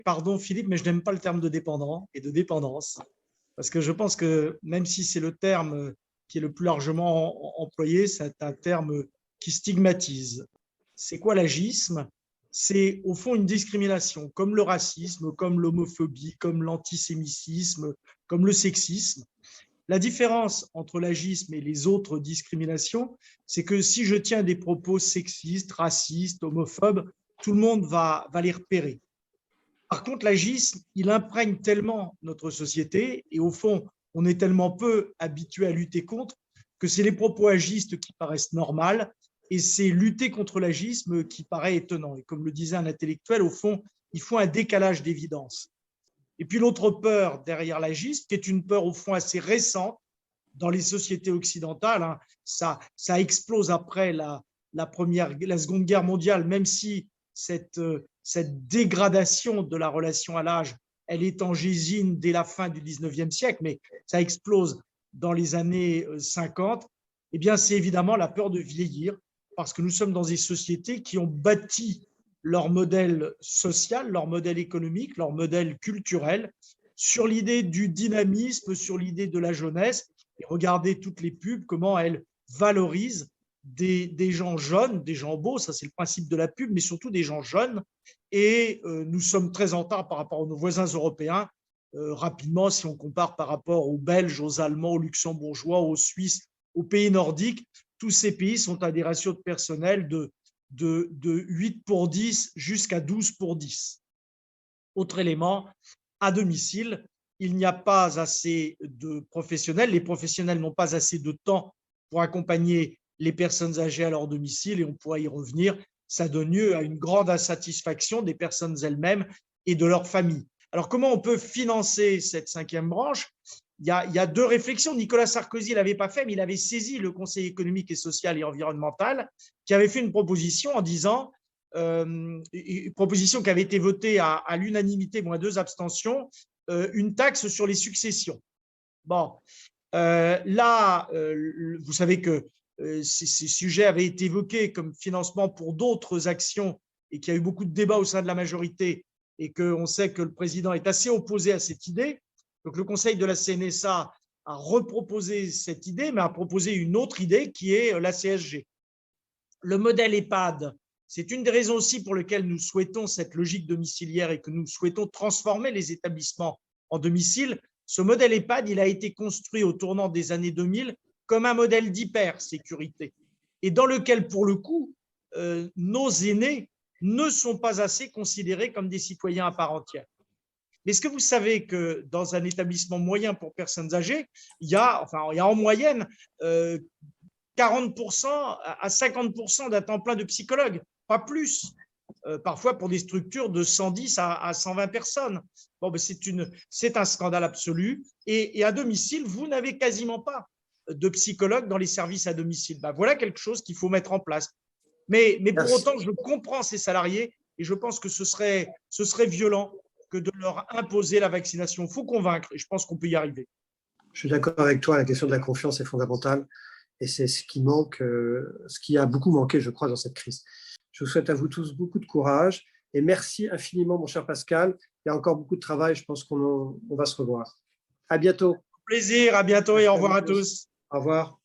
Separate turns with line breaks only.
Pardon Philippe, mais je n'aime pas le terme de dépendant et de dépendance, parce que je pense que même si c'est le terme qui est le plus largement employé, c'est un terme qui stigmatise. C'est quoi l'agisme? C'est au fond une discrimination, comme le racisme, comme l'homophobie, comme l'antisémitisme, comme le sexisme. La différence entre l'agisme et les autres discriminations, c'est que si je tiens des propos sexistes, racistes, homophobes, tout le monde va les repérer. Par contre, l'agisme, il imprègne tellement notre société et au fond, on est tellement peu habitué à lutter contre que c'est les propos agistes qui paraissent normaux et c'est lutter contre l'agisme qui paraît étonnant. Et comme le disait un intellectuel, au fond, il faut un décalage d'évidence. Et puis l'autre peur derrière l'agisme, qui est une peur au fond assez récente dans les sociétés occidentales, hein, ça explose après la Seconde Guerre mondiale, même si cette dégradation de la relation à l'âge, elle est en gésine dès la fin du 19e siècle, mais ça explose dans les années 50, eh bien, c'est évidemment la peur de vieillir, parce que nous sommes dans des sociétés qui ont bâti leur modèle social, leur modèle économique, leur modèle culturel sur l'idée du dynamisme, sur l'idée de la jeunesse. Et regardez toutes les pubs, comment elles valorisent des gens jeunes, des gens beaux, ça c'est le principe de la pub, mais surtout des gens jeunes. Et nous sommes très en retard par rapport à nos voisins européens. Rapidement, si on compare par rapport aux Belges, aux Allemands, aux Luxembourgeois, aux Suisses, aux pays nordiques, tous ces pays sont à des ratios de personnel de 8 pour 10 jusqu'à 12 pour 10. Autre élément, à domicile, il n'y a pas assez de professionnels. Les professionnels n'ont pas assez de temps pour accompagner les personnes âgées à leur domicile et on pourra y revenir. Ça donne lieu à une grande insatisfaction des personnes elles-mêmes et de leur famille. Alors, comment on peut financer cette cinquième branche? Il y a deux réflexions. Nicolas Sarkozy ne l'avait pas fait, mais il avait saisi le Conseil économique et social et environnemental qui avait fait une proposition en disant une proposition qui avait été votée à l'unanimité, moins 2 abstentions, une taxe sur les successions. Bon, là, vous savez que ces sujets avaient été évoqués comme financement pour d'autres actions et qu'il y a eu beaucoup de débats au sein de la majorité et qu'on sait que le président est assez opposé à cette idée. Donc, le Conseil de la CNSA a reproposé cette idée, mais a proposé une autre idée qui est la CSG. Le modèle EHPAD, c'est une des raisons aussi pour lesquelles nous souhaitons cette logique domiciliaire et que nous souhaitons transformer les établissements en domicile. Ce modèle EHPAD, il a été construit au tournant des années 2000 comme un modèle d'hypersécurité et dans lequel, pour le coup, nos aînés ne sont pas assez considérés comme des citoyens à part entière. Mais est-ce que vous savez que dans un établissement moyen pour personnes âgées, il y a en moyenne 40% à 50% d'un temps plein de psychologues, pas plus. Parfois pour des structures de 110 à 120 personnes. Bon, ben c'est un scandale absolu. Et à domicile, vous n'avez quasiment pas de psychologue dans les services à domicile. Ben, voilà quelque chose qu'il faut mettre en place. Mais pour autant, je comprends ces salariés et je pense que ce serait violent que de leur imposer la vaccination. Il faut convaincre et je pense qu'on peut y arriver.
Je suis d'accord avec toi, la question de la confiance est fondamentale et c'est ce qui manque, ce qui a beaucoup manqué, je crois, dans cette crise. Je vous souhaite à vous tous beaucoup de courage et merci infiniment, mon cher Pascal. Il y a encore beaucoup de travail, je pense qu'on va se revoir. À bientôt.
Plaisir, à bientôt et au revoir à tous.
Au revoir.